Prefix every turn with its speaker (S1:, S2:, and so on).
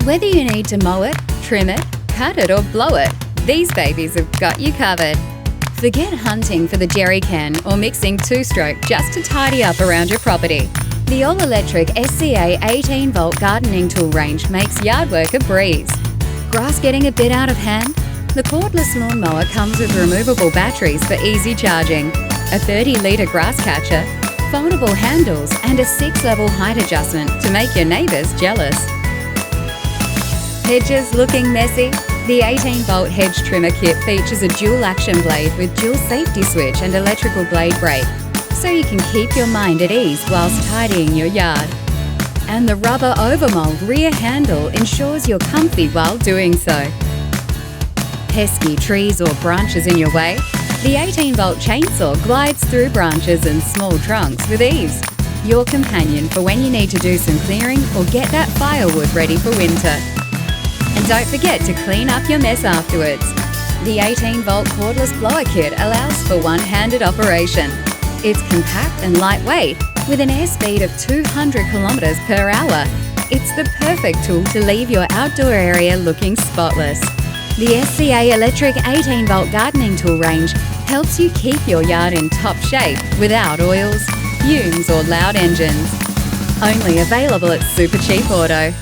S1: Whether you need to mow it, trim it, cut it or blow it, these babies have got you covered. Forget hunting for the jerry can or mixing two-stroke just to tidy up around your property. The all-electric SCA 18-volt gardening tool range makes yard work a breeze. Grass getting a bit out of hand? The Cordless Lawnmower comes with removable batteries for easy charging, a 30-litre grass catcher, foldable handles and a 6-level height adjustment to make your neighbours jealous. Hedges looking messy? The 18-volt Hedge trimmer kit features a dual-action blade with dual safety switch and electrical blade brake, so you can keep your mind at ease whilst tidying your yard. And the rubber overmold rear handle ensures you're comfy while doing so. Pesky trees or branches in your way? The 18-volt chainsaw glides through branches and small trunks with ease. Your companion for when you need to do some clearing or get that firewood ready for winter. And don't forget to clean up your mess afterwards. The 18-volt cordless blower kit allows for one-handed operation. It's compact and lightweight, with an airspeed of 200 kilometers per hour. It's the perfect tool to leave your outdoor area looking spotless. The SCA electric 18-volt gardening tool range helps you keep your yard in top shape without oils, fumes or loud engines. Only available at Supercheap Auto.